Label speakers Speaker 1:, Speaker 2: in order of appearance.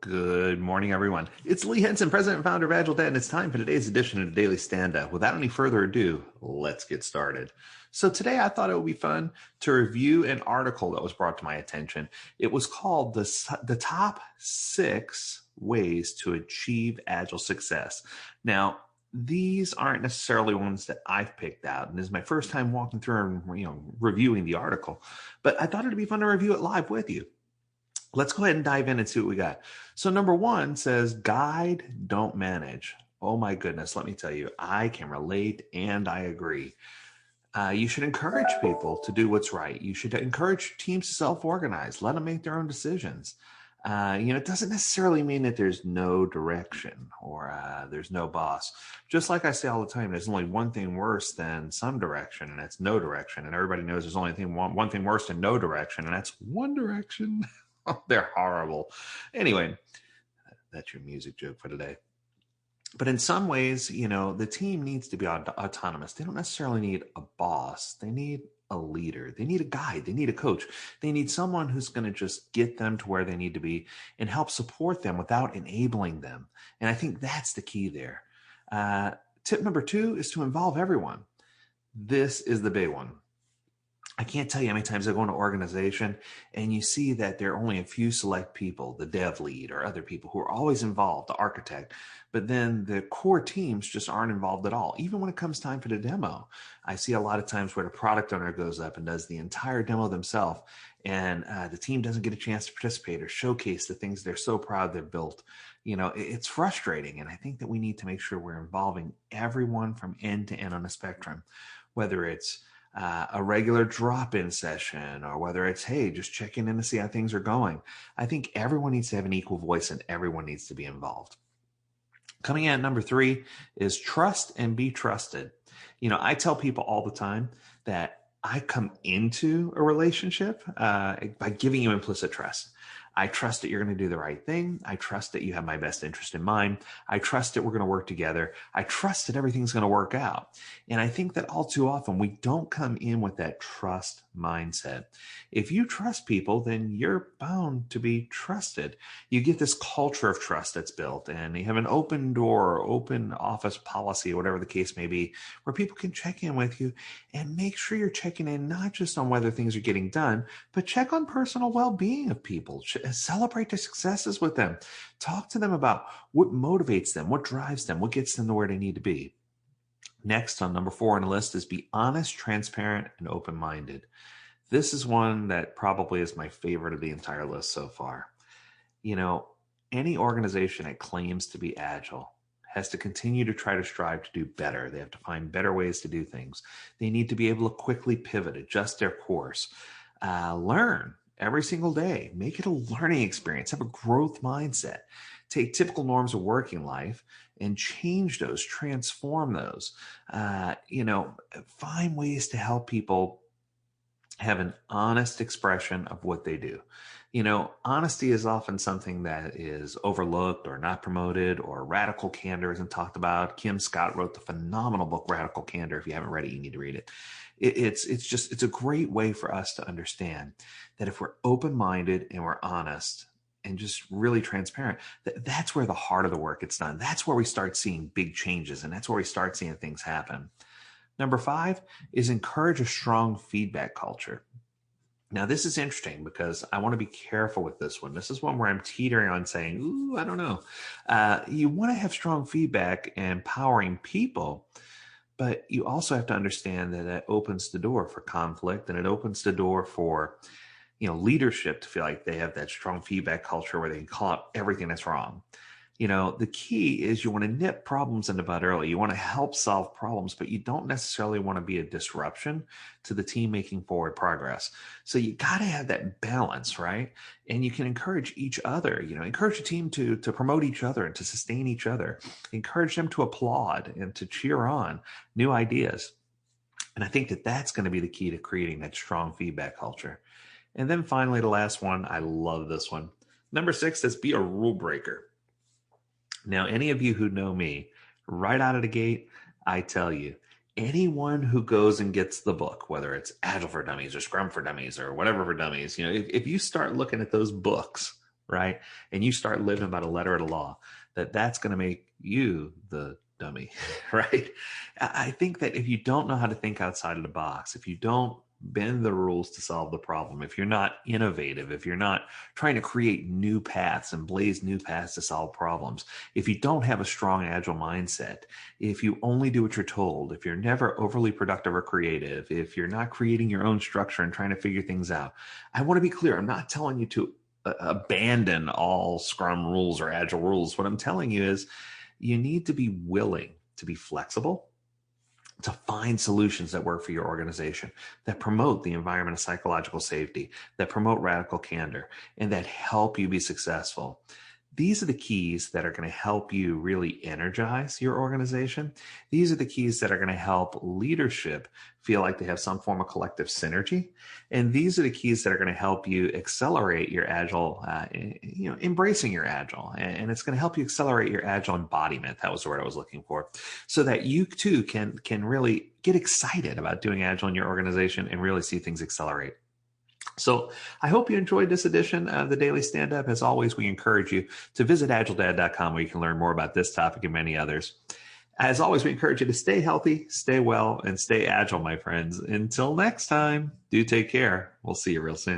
Speaker 1: Good morning, everyone. It's Lee Henson, President and Founder of AgileDad, and it's time for today's edition of the Daily Stand-Up. Without any further ado, let's get started. So today I thought it would be fun to review an article that was brought to my attention. It was called The Top 6 Ways to Achieve Agile Success. Now, these aren't necessarily ones that I've picked out, and this is my first time walking through and reviewing the article, but I thought it'd be fun to review it live with you. Let's go ahead and dive in and see what we got. So number one says, guide, don't manage. Oh my goodness, let me tell you, I can relate and I agree. You should encourage people to do what's right. You should encourage teams to self-organize. Let them make their own decisions. It doesn't necessarily mean that there's no direction or there's no boss. Just like I say all the time, there's only one thing worse than some direction, and that's no direction. And everybody knows there's only one thing worse than no direction, and that's one direction. They're horrible. Anyway, that's your music joke for today. But in some ways, the team needs to be autonomous. They don't necessarily need a boss. They need a leader. They need a guide. They need a coach. They need someone who's going to just get them to where they need to be and help support them without enabling them. And I think that's the key there. Tip number 2 is to involve everyone. This is the big one. I can't tell you how many times I go into an organization and you see that there are only a few select people, the dev lead or other people who are always involved, the architect, but then the core teams just aren't involved at all. Even when it comes time for the demo, I see a lot of times where the product owner goes up and does the entire demo themselves, and the team doesn't get a chance to participate or showcase the things they're so proud they've built. It's frustrating. And I think that we need to make sure we're involving everyone from end to end on the spectrum, whether it's a regular drop-in session, or whether it's, hey, just checking in to see how things are going. I think everyone needs to have an equal voice and everyone needs to be involved. Coming in at number 3 is trust and be trusted. I tell people all the time that I come into a relationship by giving you implicit trust. I trust that you're going to do the right thing. I trust that you have my best interest in mind. I trust that we're going to work together. I trust that everything's going to work out. And I think that all too often we don't come in with that trust mindset. If you trust people, then you're bound to be trusted. You get this culture of trust that's built, and you have an open door, open office policy, or whatever the case may be, where people can check in with you and make sure you're checking in not just on whether things are getting done, but check on personal well-being of people. Celebrate their successes with them. Talk to them about what motivates them, what drives them, what gets them to where they need to be. Next, on number 4 on the list is be honest, transparent, and open-minded. This is one that probably is my favorite of the entire list so far. Any organization that claims to be agile has to continue to try to strive to do better. They have to find better ways to do things. They need to be able to quickly pivot, adjust their course, learn every single day, make it a learning experience, have a growth mindset, take typical norms of working life and change those, transform those, find ways to help people have an honest expression of what they do. Honesty is often something that is overlooked or not promoted, or radical candor isn't talked about. Kim Scott wrote the phenomenal book, Radical Candor. If you haven't read it, you need to read it. It's a great way for us to understand that if we're open-minded and we're honest and just really transparent, that's where the heart of the work gets done. That's where we start seeing big changes, and that's where we start seeing things happen. Number 5 is encourage a strong feedback culture. Now, this is interesting because I want to be careful with this one. This is one where I'm teetering on saying, ooh, I don't know. You want to have strong feedback and empowering people, but you also have to understand that it opens the door for conflict, and it opens the door for, leadership to feel like they have that strong feedback culture where they can call out everything that's wrong. The key is you want to nip problems in the bud early. You want to help solve problems, but you don't necessarily want to be a disruption to the team making forward progress. So you got to have that balance, right? And you can encourage each other, encourage the team to promote each other and to sustain each other, encourage them to applaud and to cheer on new ideas. And I think that that's going to be the key to creating that strong feedback culture. And then finally, the last one, I love this one. Number 6 is be a rule breaker. Now, any of you who know me, right out of the gate, I tell you, anyone who goes and gets the book, whether it's Agile for Dummies or Scrum for Dummies or whatever for Dummies, if you start looking at those books right? And you start living by the letter of the law, that's going to make you the dummy, right? I think that if you don't know how to think outside of the box, if you don't bend the rules to solve the problem, if you're not innovative, if you're not trying to create new paths and blaze new paths to solve problems, if you don't have a strong agile mindset, if you only do what you're told, if you're never overly productive or creative, if you're not creating your own structure and trying to figure things out, I want to be clear. I'm not telling you to abandon all Scrum rules or Agile rules. What I'm telling you is you need to be willing to be flexible, to find solutions that work for your organization, that promote the environment of psychological safety, that promote radical candor, and that help you be successful. These are the keys that are going to help you really energize your organization. These are the keys that are going to help leadership feel like they have some form of collective synergy. And these are the keys that are going to help you accelerate your agile, embracing your agile. And it's going to help you accelerate your agile embodiment. That was the word I was looking for. So that you too can really get excited about doing agile in your organization and really see things accelerate. So I hope you enjoyed this edition of the Daily Stand-Up. As always, we encourage you to visit agiledad.com where you can learn more about this topic and many others. As always, we encourage you to stay healthy, stay well, and stay agile, my friends. Until next time, do take care. We'll see you real soon.